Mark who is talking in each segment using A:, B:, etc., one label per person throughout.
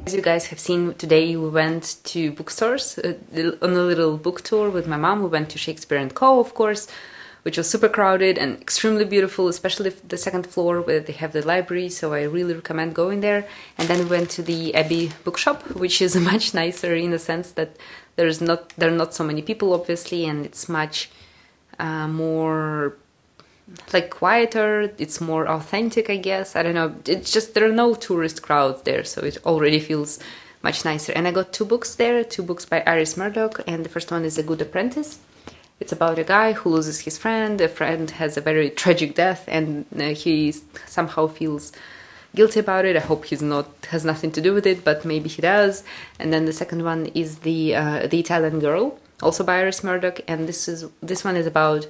A: As you guys have seen, today we went to bookstores on a little book tour with my mom. We went to Shakespeare & Co., of course, which was super crowded and extremely beautiful, especially the second floor where they have the library, so I really recommend going there. And then we went to the Abbey bookshop, which is much nicer in the sense that there are not so many people, obviously, and it's much more like quieter, it's more authentic, I guess. I don't know, it's just there are no tourist crowds there, so it already feels much nicer. And I got two books there, two books by Iris Murdoch, and the first one is A Good Apprentice. It's about a guy who loses his friend. The friend has a very tragic death, and he somehow feels guilty about it. I hope has nothing to do with it, but maybe he does. And then the second one is the Italian Girl, also by Iris Murdoch, and this one is about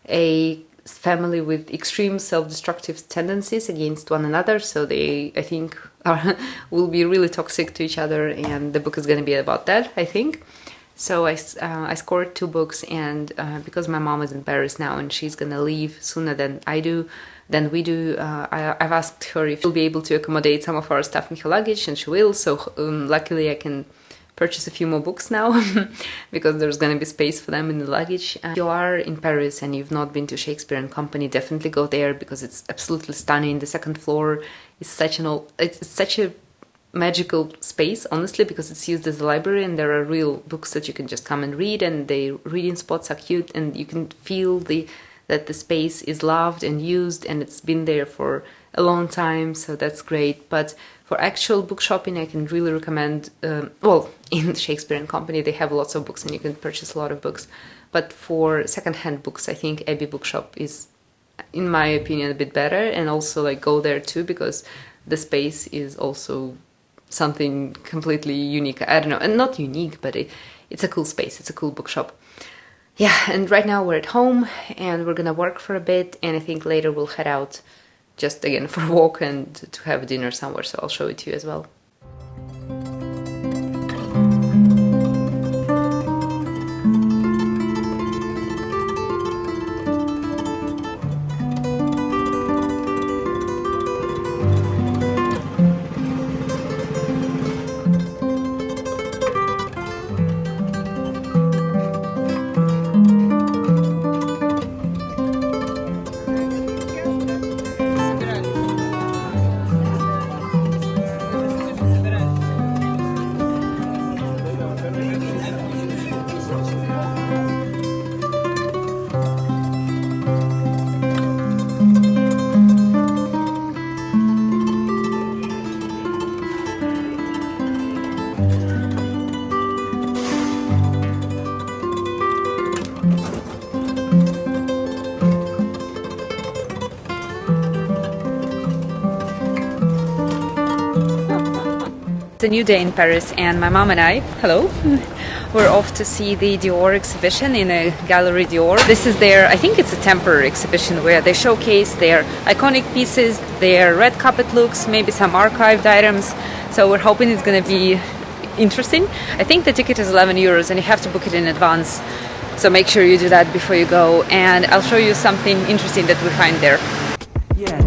A: a family with extreme self-destructive tendencies against one another, so they, I think, will be really toxic to each other, and the book is going to be about that, I think. So I scored two books, and because my mom is in Paris now and she's going to leave sooner than we do, I've asked her if she'll be able to accommodate some of our stuff in her luggage, and she will, so luckily I can purchase a few more books now because there's going to be space for them in the luggage. If you are in Paris and you've not been to Shakespeare & Company, definitely go there because it's absolutely stunning. The second floor is such a magical space, honestly, because it's used as a library and there are real books that you can just come and read, and the reading spots are cute, and you can feel that the space is loved and used and it's been there for a long time, so that's great. But for actual book shopping, I can really recommend, in Shakespeare & Company they have lots of books and you can purchase a lot of books, but for second-hand books I think Abbey Bookshop is, in my opinion, a bit better, and also like go there too because the space is also something completely unique. I don't know, and not unique, but it's a cool space, it's a cool bookshop. Yeah, and right now we're at home and we're gonna work for a bit, and I think later we'll head out just again for a walk and to have dinner somewhere, so I'll show it to you as well. It's a new day in Paris, and my mom and I, hello, we're off to see the Dior exhibition in a Galerie Dior. This is their, I think it's a temporary exhibition where they showcase their iconic pieces, their red carpet looks, maybe some archived items. So we're hoping it's going to be interesting. I think the ticket is 11 euros and you have to book it in advance. So make sure you do that before you go, and I'll show you something interesting that we find there. Yeah.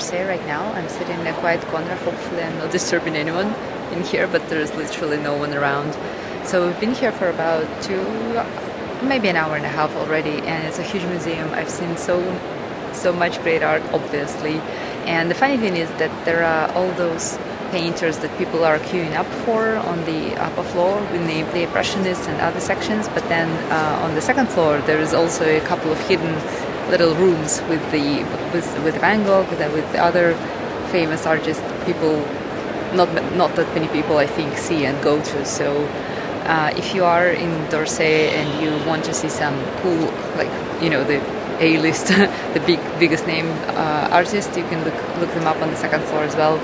A: d'Orsay right now. I'm sitting in a quiet corner. Hopefully I'm not disturbing anyone in here, but there's literally no one around. So we've been here for about maybe an hour and a half already, and it's a huge museum. I've seen so much great art, obviously. And the funny thing is that there are all those painters that people are queuing up for on the upper floor with the Impressionists and other sections, but then on the second floor there is also a couple of hidden little rooms with Van Gogh, with other famous artists. People, not that many people I think see and go to. So if you are in d'Orsay and you want to see some cool, like, you know, the A-list, the biggest name artists, you can look them up on the second floor as well,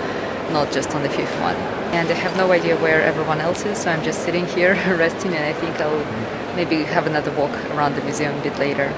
A: not just on the fifth one. And I have no idea where everyone else is, so I'm just sitting here resting, and I think I'll maybe have another walk around the museum a bit later.